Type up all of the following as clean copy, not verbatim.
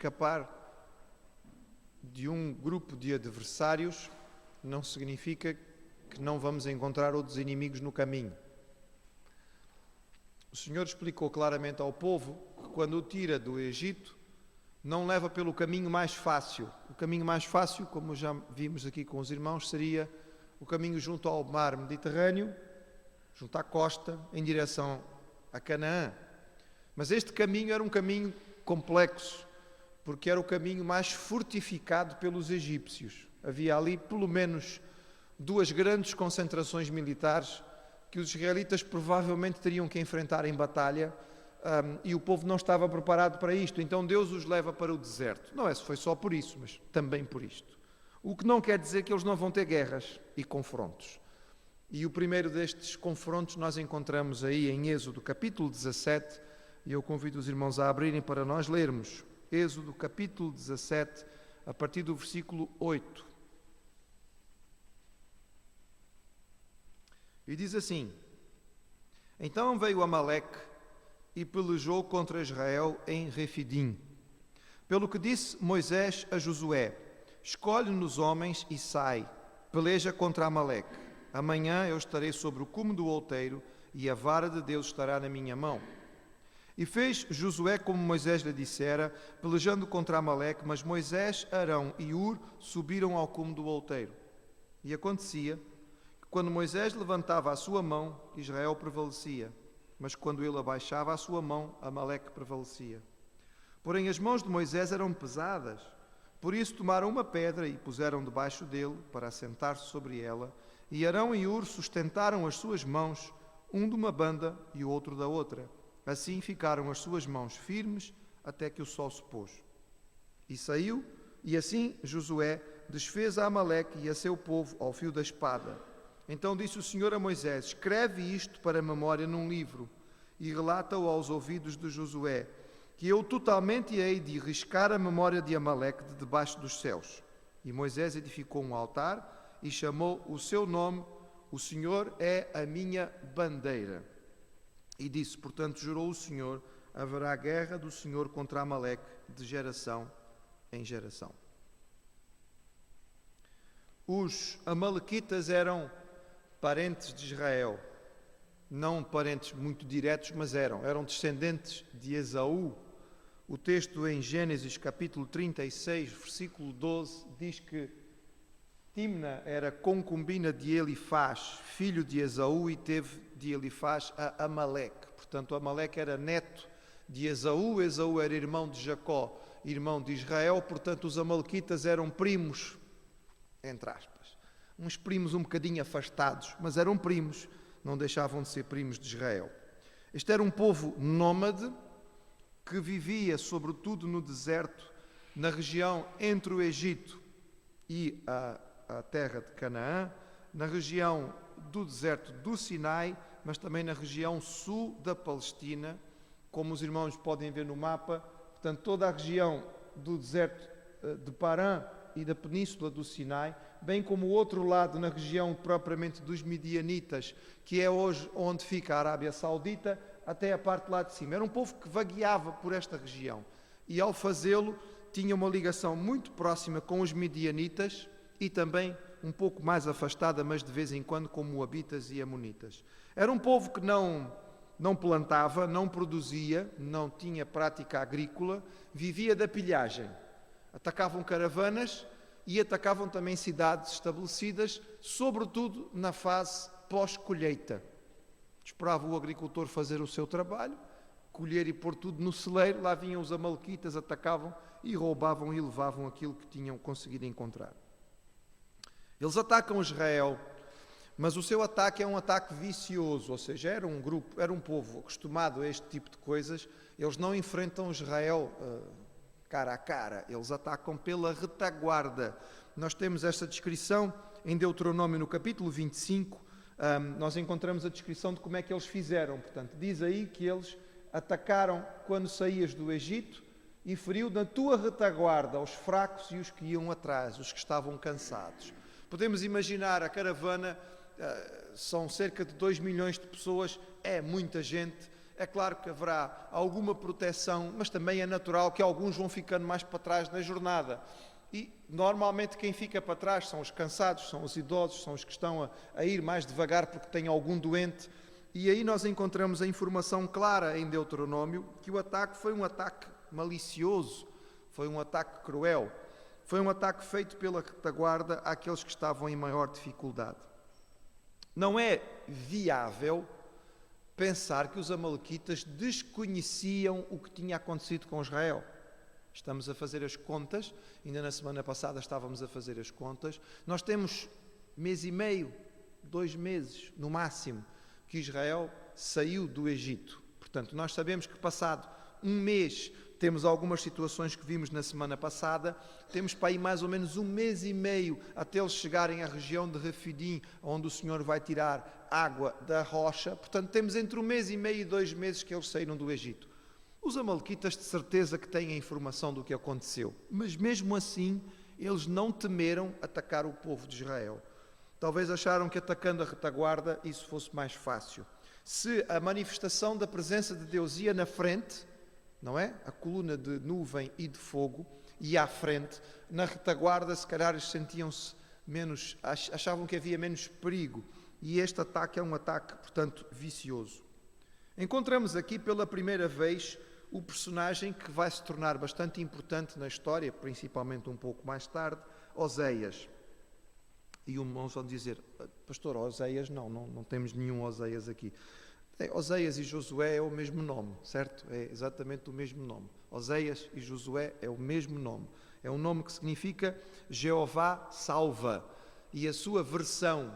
escapar de um grupo de adversários não significa que não vamos encontrar outros inimigos no caminho. O Senhor explicou claramente ao povo que quando o tira do Egito, não leva pelo caminho mais fácil. O caminho mais fácil, como já vimos aqui com os irmãos, seria o caminho junto ao mar Mediterrâneo, junto à costa, em direção a Canaã. Mas este caminho era um caminho complexo, porque era o caminho mais fortificado pelos egípcios. Havia ali pelo menos 2 grandes concentrações militares que os israelitas provavelmente teriam que enfrentar em batalha, e o povo não estava preparado para isto. Então Deus os leva para o deserto. Não foi só por isso, mas também por isto. O que não quer dizer que eles não vão ter guerras e confrontos. E o primeiro destes confrontos nós encontramos aí em Êxodo capítulo 17, e eu convido os irmãos a abrirem para nós lermos. Êxodo capítulo 17, a partir do versículo 8. E diz assim: Então veio Amaleque e pelejou contra Israel em Refidim. Pelo que disse Moisés a Josué: Escolhe-nos homens e sai, peleja contra Amaleque. Amanhã eu estarei sobre o cume do outeiro e a vara de Deus estará na minha mão. E fez Josué como Moisés lhe dissera, pelejando contra Amaleque, mas Moisés, Arão e Ur subiram ao cume do outeiro. E acontecia que quando Moisés levantava a sua mão, Israel prevalecia, mas quando ele abaixava a sua mão, Amaleque prevalecia. Porém as mãos de Moisés eram pesadas, por isso tomaram uma pedra e puseram debaixo dele, para assentar-se sobre ela, e Arão e Ur sustentaram as suas mãos, um de uma banda e o outro da outra. Assim ficaram as suas mãos firmes até que o sol se pôs. E saiu, e assim Josué desfez a Amaleque e a seu povo ao fio da espada. Então disse o Senhor a Moisés: Escreve isto para memória num livro e relata-o aos ouvidos de Josué, que eu totalmente hei de riscar a memória de Amaleque de debaixo dos céus. E Moisés edificou um altar e chamou o seu nome: O Senhor é a minha bandeira. E disse: Portanto jurou o Senhor, haverá guerra do Senhor contra Amaleque de geração em geração. Os amalequitas eram parentes de Israel, não parentes muito diretos, mas eram descendentes de Esaú. O texto em Gênesis capítulo 36, versículo 12, diz que Timna era concubina de Elifaz, filho de Esaú, e teve de Elifaz a Amaleque. Portanto, Amaleque era neto de Esaú, Esaú era irmão de Jacó, irmão de Israel, portanto os amalequitas eram primos, entre aspas. Uns primos um bocadinho afastados, mas eram primos, não deixavam de ser primos de Israel. Este era um povo nómade que vivia sobretudo no deserto, na região entre o Egito e a terra de Canaã, na região do deserto do Sinai, mas também na região sul da Palestina, como os irmãos podem ver no mapa. Portanto, toda a região do deserto de Parã e da península do Sinai, bem como o outro lado, na região propriamente dos Midianitas, que é hoje onde fica a Arábia Saudita, até a parte lá de cima. Era um povo que vagueava por esta região e, ao fazê-lo, tinha uma ligação muito próxima com os Midianitas e também um pouco mais afastada, mas de vez em quando, com Moabitas e Amonitas. Era um povo que não plantava, não produzia, não tinha prática agrícola, vivia da pilhagem. Atacavam caravanas e atacavam também cidades estabelecidas, sobretudo na fase pós-colheita. Esperava o agricultor fazer o seu trabalho, colher e pôr tudo no celeiro, lá vinham os amalequitas, atacavam e roubavam e levavam aquilo que tinham conseguido encontrar. Eles atacam Israel, mas o seu ataque é um ataque vicioso, ou seja, era um povo acostumado a este tipo de coisas. Eles não enfrentam Israel cara a cara, eles atacam pela retaguarda. Nós temos esta descrição em Deuteronômio no capítulo 25, nós encontramos a descrição de como é que eles fizeram. Portanto, diz aí que eles atacaram quando saías do Egito e feriu na tua retaguarda os fracos e os que iam atrás, os que estavam cansados. Podemos imaginar a caravana, são cerca de 2 milhões de pessoas, é muita gente, É claro que haverá alguma proteção, mas também é natural que alguns vão ficando mais para trás na jornada. E normalmente quem fica para trás são os cansados, são os idosos, são os que estão a ir mais devagar porque têm algum doente. E aí nós encontramos a informação clara em Deuteronômio que o ataque foi um ataque malicioso, foi um ataque cruel, foi um ataque feito pela retaguarda àqueles que estavam em maior dificuldade. Não é viável pensar que os amalequitas desconheciam o que tinha acontecido com Israel. Estamos a fazer as contas, ainda na semana passada estávamos a fazer as contas. Nós temos mês e meio, 2 meses no máximo, que Israel saiu do Egito. Portanto, nós sabemos que passado um mês, temos algumas situações que vimos na semana passada, temos para aí mais ou menos 1 mês e meio até eles chegarem à região de Refidim, onde o Senhor vai tirar água da rocha. Portanto, temos entre 1 mês e meio e 2 meses que eles saíram do Egito. Os amalequitas de certeza que têm a informação do que aconteceu, mas mesmo assim eles não temeram atacar o povo de Israel. Talvez acharam que atacando a retaguarda isso fosse mais fácil. Se a manifestação da presença de Deus ia na frente, não é? A coluna de nuvem e de fogo ia à frente, na retaguarda se calhar eles sentiam-se menos, achavam que havia menos perigo. E este ataque é um ataque, portanto, vicioso. Encontramos aqui pela primeira vez o personagem que vai se tornar bastante importante na história, principalmente um pouco mais tarde, Oséias. E uns vão dizer, pastor, Oséias, não temos nenhum Oséias aqui. Oséias e Josué é o mesmo nome, certo? É exatamente o mesmo nome. Oséias e Josué é o mesmo nome. É um nome que significa Jeová salva. E a sua versão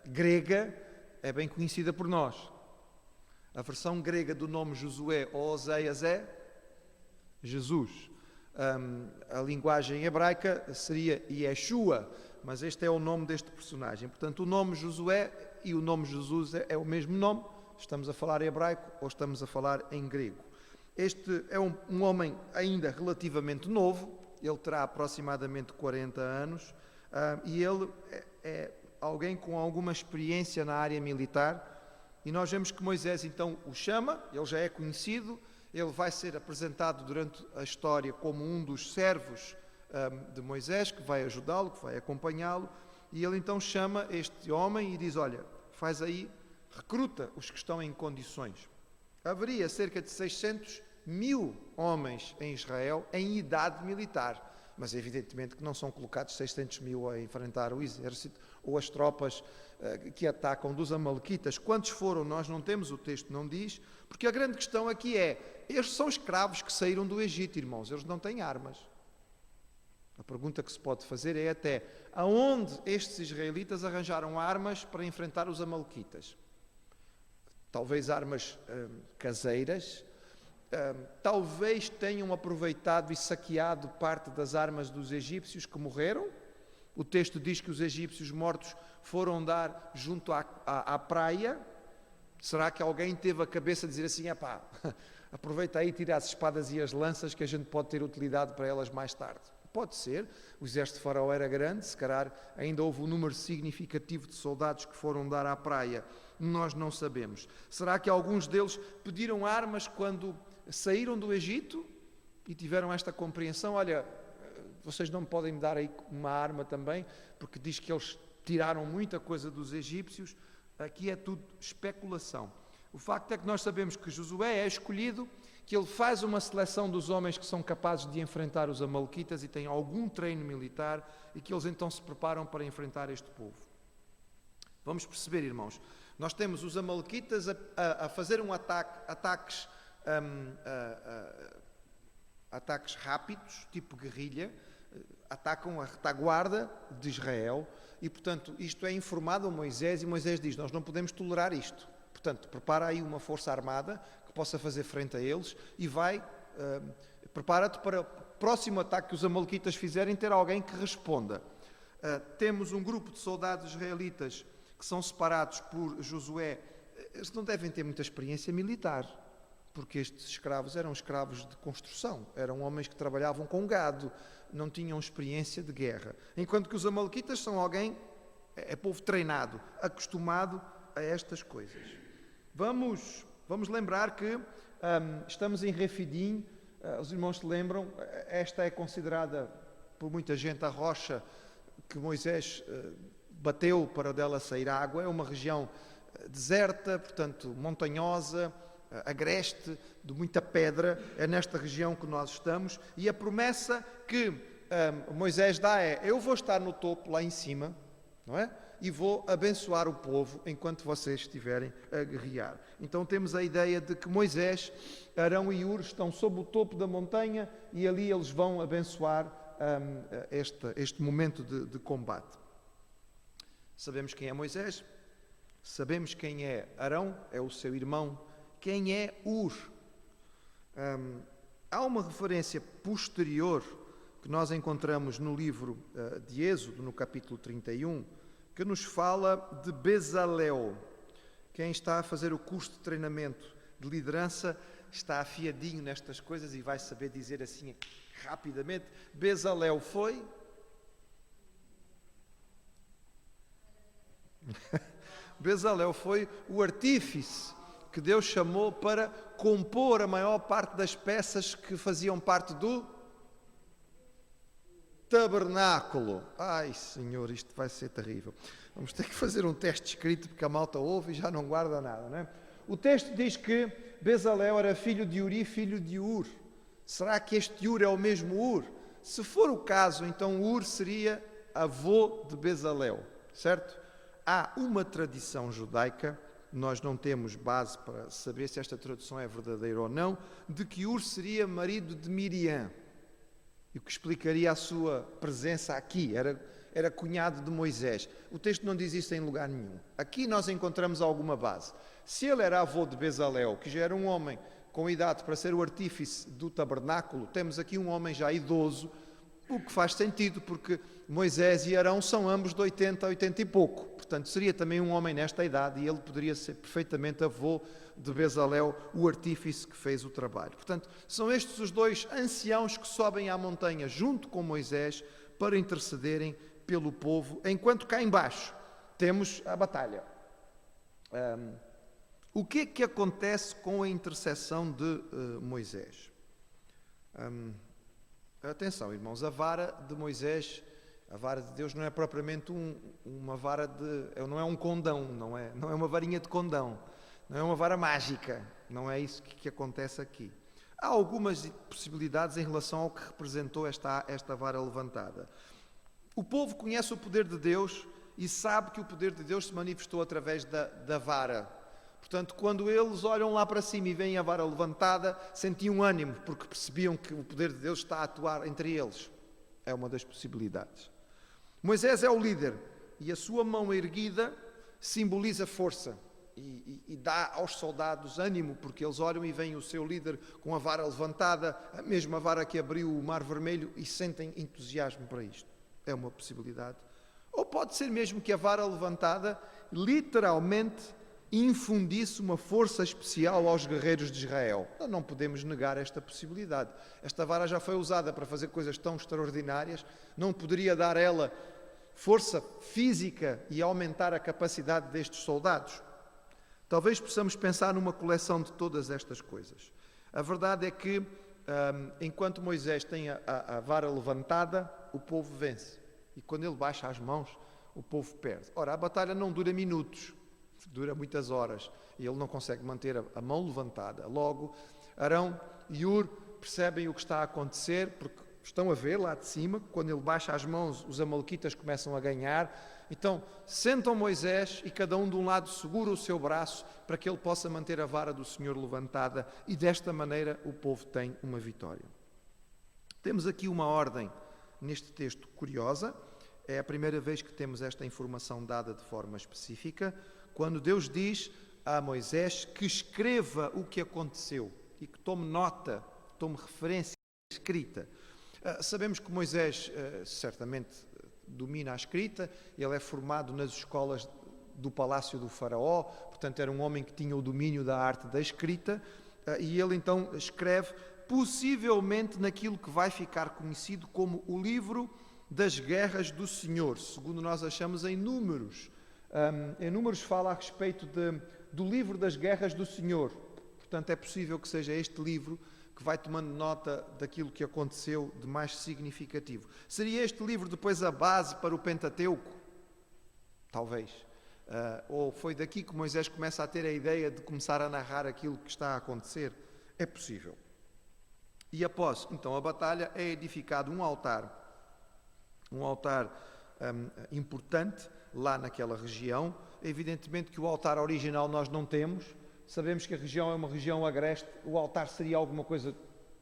grega é bem conhecida por nós. A versão grega do nome Josué ou Oséias é Jesus. A linguagem hebraica seria Yeshua, mas este é o nome deste personagem. Portanto, o nome Josué e o nome Jesus é o mesmo nome. Estamos a falar em hebraico ou estamos a falar em grego. Este é um homem ainda relativamente novo, ele terá aproximadamente 40 anos e ele é alguém com alguma experiência na área militar. E nós vemos que Moisés então o chama, ele já é conhecido, ele vai ser apresentado durante a história como um dos servos de Moisés, que vai ajudá-lo, que vai acompanhá-lo, e ele então chama este homem e diz, olha, faz aí, recruta os que estão em condições. Haveria cerca de 600.000 homens em Israel em idade militar, mas evidentemente que não são colocados 600.000 a enfrentar o exército ou as tropas que atacam dos amalequitas. Quantos foram? Nós não temos, o texto não diz, porque a grande questão aqui é, estes são escravos que saíram do Egito, irmãos, eles não têm armas. A pergunta que se pode fazer é até aonde estes israelitas arranjaram armas para enfrentar os amalequitas? Talvez armas caseiras, talvez tenham aproveitado e saqueado parte das armas dos egípcios que morreram. O texto diz que os egípcios mortos foram dar junto à praia. Será que alguém teve a cabeça de dizer assim, aproveita aí e tira as espadas e as lanças que a gente pode ter utilidade para elas mais tarde? Pode ser, o exército de Faraó era grande, se calhar ainda houve um número significativo de soldados que foram dar à praia, nós não sabemos. Será que alguns deles pediram armas quando saíram do Egito e tiveram esta compreensão, olha, vocês não podem me dar aí uma arma também, porque diz que eles tiraram muita coisa dos egípcios. Aqui é tudo especulação. O facto é que nós sabemos que Josué é escolhido, que ele faz uma seleção dos homens que são capazes de enfrentar os amalequitas e têm algum treino militar e que eles então se preparam para enfrentar este povo. Vamos perceber, irmãos, nós temos os amalequitas a fazer ataques rápidos, tipo guerrilha, atacam a retaguarda de Israel e, portanto, isto é informado a Moisés e Moisés diz, nós não podemos tolerar isto. Portanto, prepara aí uma força armada que possa fazer frente a eles e prepara-te para o próximo ataque que os amalequitas fizerem, ter alguém que responda. Temos um grupo de soldados israelitas que são separados por Josué. Eles não devem ter muita experiência militar, porque estes escravos eram escravos de construção, eram homens que trabalhavam com gado, não tinham experiência de guerra. Enquanto que os amalequitas são povo treinado, acostumado a estas coisas. Vamos Vamos lembrar que estamos em Refidim, os irmãos se lembram, esta é considerada por muita gente a rocha que Moisés bateu para dela sair água. É uma região deserta, portanto montanhosa, agreste, de muita pedra. É nesta região que nós estamos, e a promessa que Moisés dá é: eu vou estar no topo lá em cima, não é? E vou abençoar o povo enquanto vocês estiverem a guerrear. Então temos a ideia de que Moisés, Arão e Hur estão sob o topo da montanha e ali eles vão abençoar este momento de combate. Sabemos quem é Moisés, sabemos quem é Arão, é o seu irmão. Quem é Hur? Há uma referência posterior que nós encontramos no livro de Êxodo, no capítulo 31, que nos fala de Bezalel. Quem está a fazer o curso de treinamento de liderança está afiadinho nestas coisas e vai saber dizer assim rapidamente. Bezalel foi... Bezalel foi o artífice que Deus chamou para compor a maior parte das peças que faziam parte do tabernáculo. Ai, Senhor, isto vai ser terrível. Vamos ter que fazer um teste escrito, porque a malta ouve e já não guarda nada, não é? O texto diz que Bezalel era filho de Uri, filho de Hur. Será que este Hur é o mesmo Hur? Se for o caso, então Hur seria avô de Bezalel, certo? Há uma tradição judaica, nós não temos base para saber se esta tradução é verdadeira ou não, de que Hur seria marido de Miriam, e o que explicaria a sua presença aqui, era cunhado de Moisés. O texto não diz isso em lugar nenhum. Aqui nós encontramos alguma base. Se ele era avô de Bezalel, que já era um homem com idade para ser o artífice do tabernáculo, temos aqui um homem já idoso, o que faz sentido, porque Moisés e Arão são ambos de 80 e pouco. Portanto, seria também um homem nesta idade e ele poderia ser perfeitamente avô de Bezalel, o artífice que fez o trabalho. Portanto, são estes os dois anciãos que sobem à montanha junto com Moisés para intercederem pelo povo, enquanto cá embaixo temos a batalha. O que é que acontece com a intercessão de Moisés? Atenção, irmãos, a vara de Moisés, a vara de Deus não é propriamente uma vara não é um condão, não é uma varinha de condão, não é uma vara mágica, não é isso que acontece aqui. Há algumas possibilidades em relação ao que representou esta vara levantada. O povo conhece o poder de Deus e sabe que o poder de Deus se manifestou através da vara. Portanto, quando eles olham lá para cima e veem a vara levantada, sentiam ânimo, porque percebiam que o poder de Deus está a atuar entre eles. É uma das possibilidades. Moisés é o líder e a sua mão erguida simboliza força e dá aos soldados ânimo, porque eles olham e veem o seu líder com a vara levantada, a mesma vara que abriu o Mar Vermelho, e sentem entusiasmo para isto. É uma possibilidade. Ou pode ser mesmo que a vara levantada literalmente infundisse uma força especial aos guerreiros de Israel. Não podemos negar esta possibilidade. Esta vara já foi usada para fazer coisas tão extraordinárias, não poderia dar ela força física e aumentar a capacidade destes soldados? Talvez possamos pensar numa coleção de todas estas coisas. A verdade é que, enquanto Moisés tem a vara levantada, o povo vence. E quando ele baixa as mãos, o povo perde. Ora, a batalha não dura minutos, dura muitas horas. E ele não consegue manter a mão levantada. Logo, Arão e Hur percebem o que está a acontecer, porque estão a ver lá de cima, quando ele baixa as mãos, os amalequitas começam a ganhar. Então, sentam Moisés e cada um de um lado segura o seu braço para que ele possa manter a vara do Senhor levantada, e desta maneira o povo tem uma vitória. Temos aqui uma ordem neste texto curiosa. É a primeira vez que temos esta informação dada de forma específica, quando Deus diz a Moisés que escreva o que aconteceu e que tome nota, tome referência escrita. Sabemos que Moisés certamente domina a escrita, ele é formado nas escolas do palácio do faraó, portanto era um homem que tinha o domínio da arte da escrita, e ele então escreve possivelmente naquilo que vai ficar conhecido como o livro das guerras do Senhor, segundo nós achamos em Números. Em Números fala a respeito do livro das guerras do Senhor, Portanto, é possível que seja este livro que vai tomando nota daquilo que aconteceu de mais significativo. Seria este livro depois a base para o Pentateuco? Talvez. Ou foi daqui que Moisés começa a ter a ideia de começar a narrar aquilo que está a acontecer? É possível. E após, então, a batalha, é edificado um altar importante lá naquela região. Evidentemente que o altar original nós não temos. Sabemos que a região é uma região agreste. O altar seria alguma coisa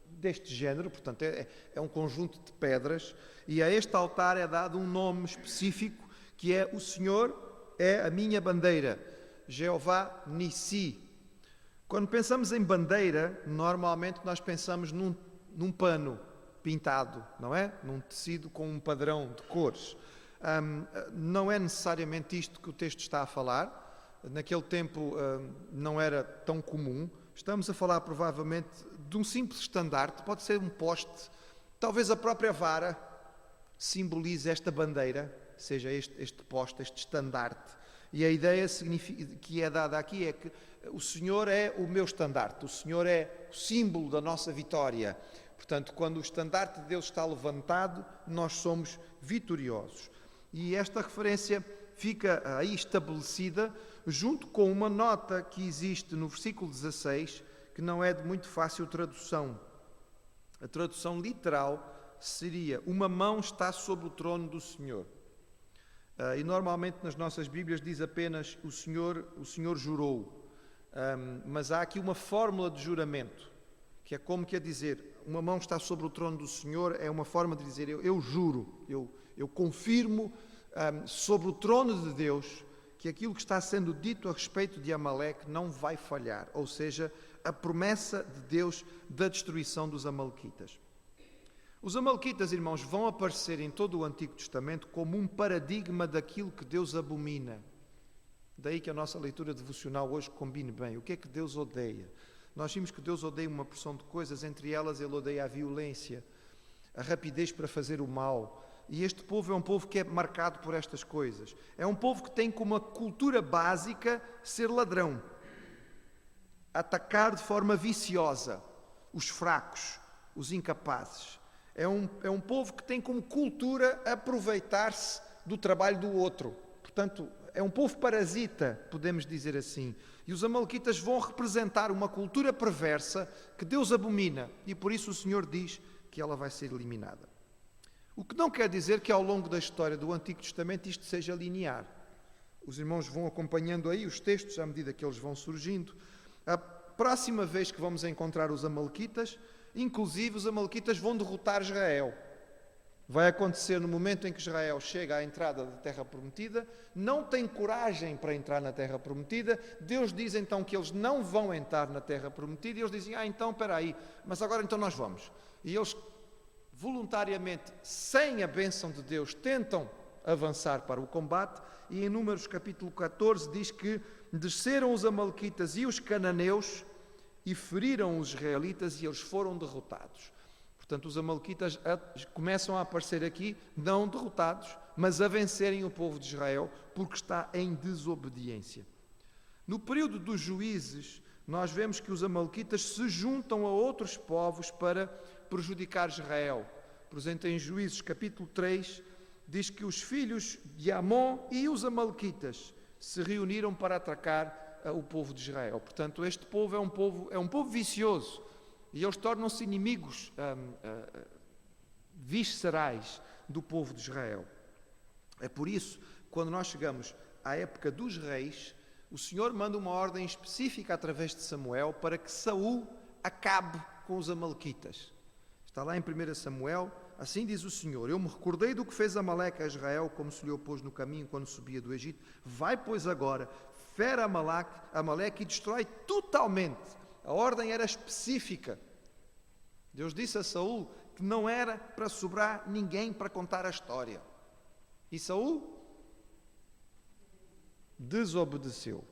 deste género, portanto é um conjunto de pedras. E a este altar é dado um nome específico, que é: o Senhor é a minha bandeira, Jeová Nissi. Quando pensamos em bandeira, normalmente nós pensamos num pano pintado, não é? Num tecido com um padrão de cores. Não é necessariamente isto que o texto está a falar. Naquele tempo não era tão comum. Estamos a falar provavelmente de um simples estandarte, pode ser um poste, talvez a própria vara simbolize esta bandeira, seja este poste, este estandarte. E a ideia que é dada aqui é que o Senhor é o meu estandarte, o Senhor é o símbolo da nossa vitória. Portanto, quando o estandarte de Deus está levantado, nós somos vitoriosos. E esta referência fica aí estabelecida junto com uma nota que existe no versículo 16, que não é de muito fácil tradução. A tradução literal seria: uma mão está sobre o trono do Senhor. E normalmente nas nossas Bíblias diz apenas o Senhor jurou. Mas há aqui uma fórmula de juramento, que é como quer dizer: uma mão está sobre o trono do Senhor, é uma forma de dizer eu juro, eu confirmo sobre o trono de Deus que aquilo que está sendo dito a respeito de Amaleque não vai falhar, ou seja, a promessa de Deus da destruição dos amalequitas. Os amalequitas, irmãos, vão aparecer em todo o Antigo Testamento como um paradigma daquilo que Deus abomina. Daí que a nossa leitura devocional hoje combine bem. O que é que Deus odeia? Nós vimos que Deus odeia uma porção de coisas, entre elas Ele odeia a violência, a rapidez para fazer o mal. E este povo é um povo que é marcado por estas coisas. É um povo que tem como a cultura básica ser ladrão, atacar de forma viciosa os fracos, os incapazes. É um povo que tem como cultura aproveitar-se do trabalho do outro. Portanto, é um povo parasita, podemos dizer assim. E os amalequitas vão representar uma cultura perversa que Deus abomina. E por isso o Senhor diz que ela vai ser eliminada. O que não quer dizer que ao longo da história do Antigo Testamento isto seja linear. Os irmãos vão acompanhando aí os textos à medida que eles vão surgindo. A próxima vez que vamos encontrar os amalequitas, inclusive os amalequitas vão derrotar Israel. Vai acontecer no momento em que Israel chega à entrada da Terra Prometida, não tem coragem para entrar na Terra Prometida. Deus diz então que eles não vão entrar na Terra Prometida e eles dizem: então espera aí, mas agora então nós vamos. E eles voluntariamente, sem a bênção de Deus, tentam avançar para o combate, e em Números capítulo 14 diz que desceram os amalequitas e os cananeus e feriram os israelitas e eles foram derrotados. Portanto, os amalequitas começam a aparecer aqui, não derrotados, mas a vencerem o povo de Israel, porque está em desobediência. No período dos juízes, nós vemos que os amalequitas se juntam a outros povos para prejudicar Israel. Por exemplo, em Juízes capítulo 3, diz que os filhos de Amon e os amalequitas se reuniram para atacar o povo de Israel. Portanto, este povo é um povo vicioso e eles tornam-se inimigos viscerais do povo de Israel. É por isso, quando nós chegamos à época dos reis, o Senhor manda uma ordem específica através de Samuel para que Saul acabe com os amalequitas. Está lá em 1 Samuel, assim diz o Senhor: eu me recordei do que fez Amaleque a Israel, como se lhe opôs no caminho quando subia do Egito. Vai, pois, agora, fere Amaleque e destrói totalmente. A ordem era específica. Deus disse a Saul que não era para sobrar ninguém para contar a história. E Saul desobedeceu.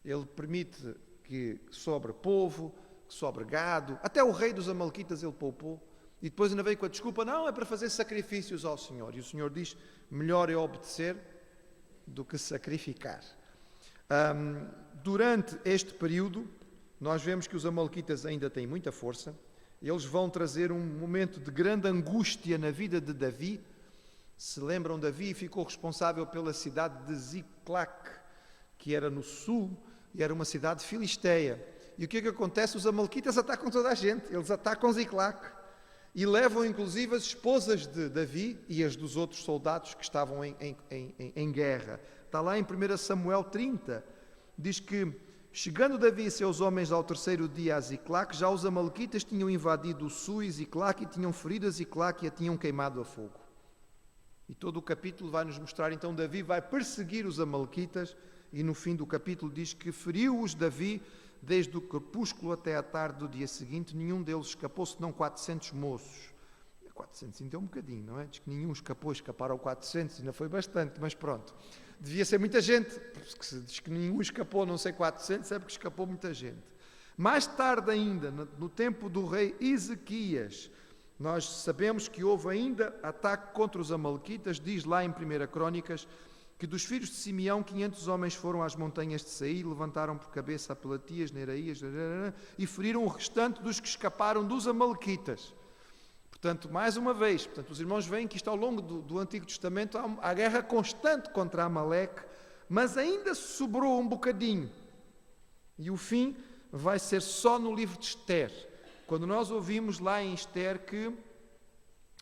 Ele permite que sobre povo, que sobre gado, até o rei dos amalequitas ele poupou, e depois ainda veio com a desculpa: não, é para fazer sacrifícios ao Senhor. E o Senhor diz: melhor é obedecer do que sacrificar. Durante este período, nós vemos que os amalequitas ainda têm muita força. Eles vão trazer um momento de grande angústia na vida de Davi. Se lembram, Davi ficou responsável pela cidade de Ziclac, que era no sul, e era uma cidade filisteia. E o que é que acontece? Os amalequitas atacam toda a gente. Eles atacam Ziclac e levam inclusive as esposas de Davi e as dos outros soldados que estavam em guerra. Está lá em 1 Samuel 30, diz que, chegando Davi e seus homens ao terceiro dia a Ziclac, já os amalequitas tinham invadido o sul e Ziclac e tinham ferido a Ziclac e a tinham queimado a fogo. E todo o capítulo vai nos mostrar, então, Davi vai perseguir os amalequitas e no fim do capítulo diz que feriu-os Davi desde o crepúsculo até à tarde do dia seguinte. Nenhum deles escapou, senão 400 moços. 400 ainda é um bocadinho, não é? Diz que nenhum escapou, escaparam 400, ainda foi bastante, mas pronto. Devia ser muita gente, porque se diz que nenhum escapou, não sei 400, é porque escapou muita gente. Mais tarde ainda, no tempo do rei Ezequias, nós sabemos que houve ainda ataque contra os amalequitas. Diz lá em 1 Crônicas que dos filhos de Simeão 500 homens foram às montanhas de Seir, levantaram por cabeça a Pelatias, Neeraías, e feriram o restante dos que escaparam dos amalequitas. Portanto, mais uma vez, os irmãos veem que isto ao longo do Antigo Testamento há guerra constante contra Amaleque, mas ainda sobrou um bocadinho. E o fim vai ser só no livro de Ester, quando nós ouvimos lá em Ester que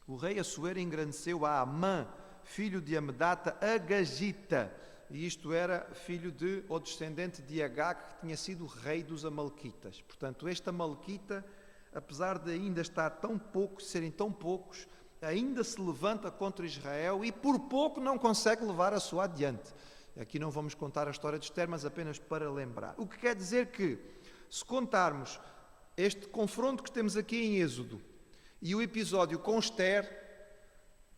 o rei Assuero engrandeceu a Amã, filho de Amedata, Agagita, e isto era filho de, ou descendente de Agag, que tinha sido rei dos amalequitas. Portanto, este amalequita, apesar de ainda estar tão poucos, serem tão poucos, ainda se levanta contra Israel e por pouco não consegue levar a sua adiante. Aqui não vamos contar a história de Ester, mas apenas para lembrar. O que quer dizer que, se contarmos este confronto que temos aqui em Êxodo e o episódio com Ester,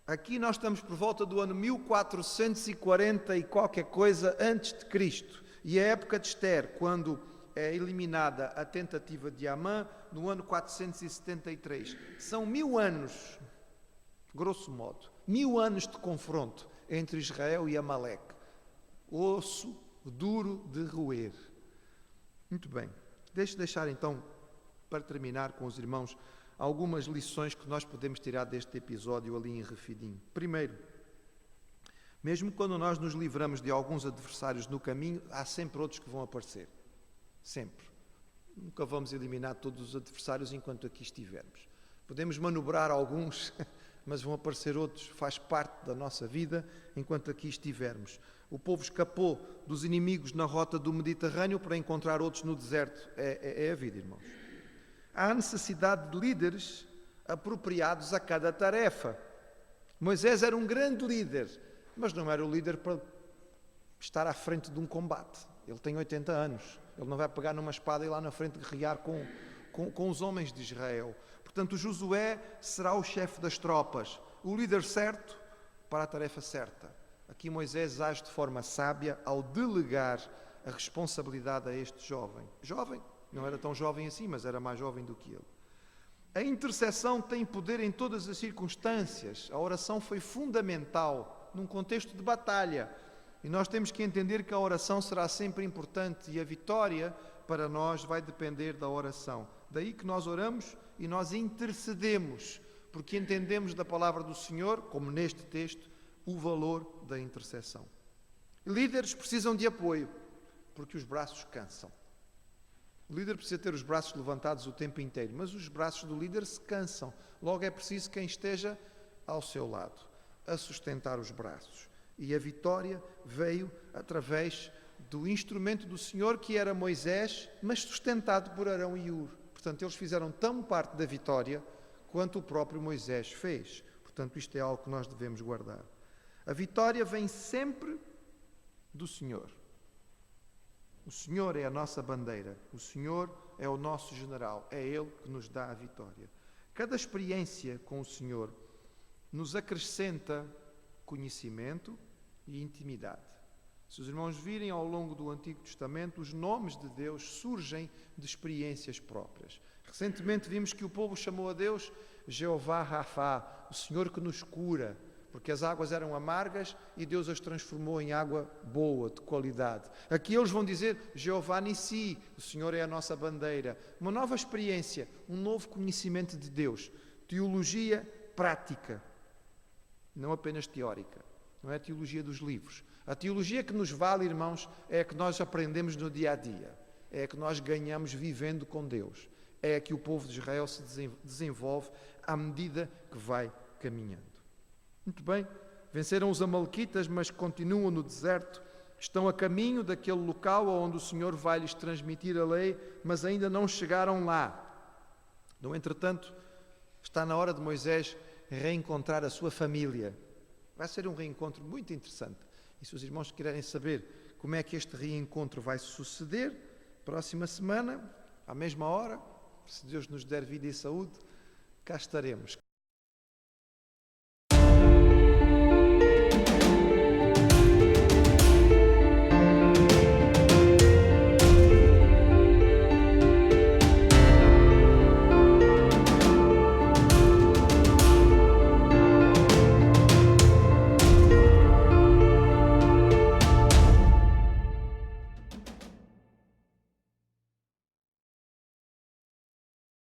aqui nós estamos por volta do ano 1440 e qualquer coisa antes de Cristo. E a época de Ester, quando é eliminada a tentativa de Amã, no ano 473. São 1000 anos, grosso modo, 1000 anos de confronto entre Israel e Amaleque. Osso duro de roer. Muito bem. Deixar então, para terminar com os irmãos, algumas lições que nós podemos tirar deste episódio ali em Refidim. Primeiro, mesmo quando nós nos livramos de alguns adversários no caminho, há sempre outros que vão aparecer. Sempre. Nunca vamos eliminar todos os adversários enquanto aqui estivermos. Podemos manobrar alguns, mas vão aparecer outros, faz parte da nossa vida enquanto aqui estivermos. O povo escapou dos inimigos na rota do Mediterrâneo para encontrar outros no deserto. É a vida, irmãos. Há necessidade de líderes apropriados a cada tarefa. Moisés era um grande líder, mas não era o líder para estar à frente de um combate. Ele tem 80 anos. Ele não vai pegar numa espada e lá na frente guerrear com os homens de Israel. Portanto, Josué será o chefe das tropas, o líder certo para a tarefa certa. Aqui Moisés age de forma sábia ao delegar a responsabilidade a este jovem. Jovem, não era tão jovem assim, mas era mais jovem do que ele. A intercessão tem poder em todas as circunstâncias. A oração foi fundamental num contexto de batalha. E nós temos que entender que a oração será sempre importante e a vitória para nós vai depender da oração. Daí que nós oramos e nós intercedemos, porque entendemos da palavra do Senhor, como neste texto, o valor da intercessão. Líderes precisam de apoio, porque os braços cansam. O líder precisa ter os braços levantados o tempo inteiro, mas os braços do líder se cansam. Logo é preciso quem esteja ao seu lado, a sustentar os braços. E a vitória veio através do instrumento do Senhor, que era Moisés, mas sustentado por Arão e Hur. Portanto, eles fizeram tão parte da vitória quanto o próprio Moisés fez. Portanto, isto é algo que nós devemos guardar. A vitória vem sempre do Senhor. O Senhor é a nossa bandeira. O Senhor é o nosso general. É Ele que nos dá a vitória. Cada experiência com o Senhor nos acrescenta conhecimento e intimidade. Se os irmãos virem ao longo do Antigo Testamento, os nomes de Deus surgem de experiências próprias. Recentemente vimos que o povo chamou a Deus Jeová Rafá, o Senhor que nos cura. porque as águas eram amargas e Deus as transformou em água boa, de qualidade. Aqui eles vão dizer, Jeová Nissi, o Senhor é a nossa bandeira. Uma nova experiência, um novo conhecimento de Deus. Teologia prática, não apenas teórica. Não é a teologia dos livros. A teologia que nos vale, irmãos, é a que nós aprendemos no dia a dia. É a que nós ganhamos vivendo com Deus. É a que o povo de Israel se desenvolve à medida que vai caminhando. Muito bem, venceram os amalequitas, mas continuam no deserto. Estão a caminho daquele local onde o Senhor vai lhes transmitir a lei, mas ainda não chegaram lá. No entretanto, está na hora de Moisés reencontrar a sua família. Vai ser um reencontro muito interessante. E se os irmãos querem saber como é que este reencontro vai suceder, próxima semana, à mesma hora, se Deus nos der vida e saúde, cá estaremos.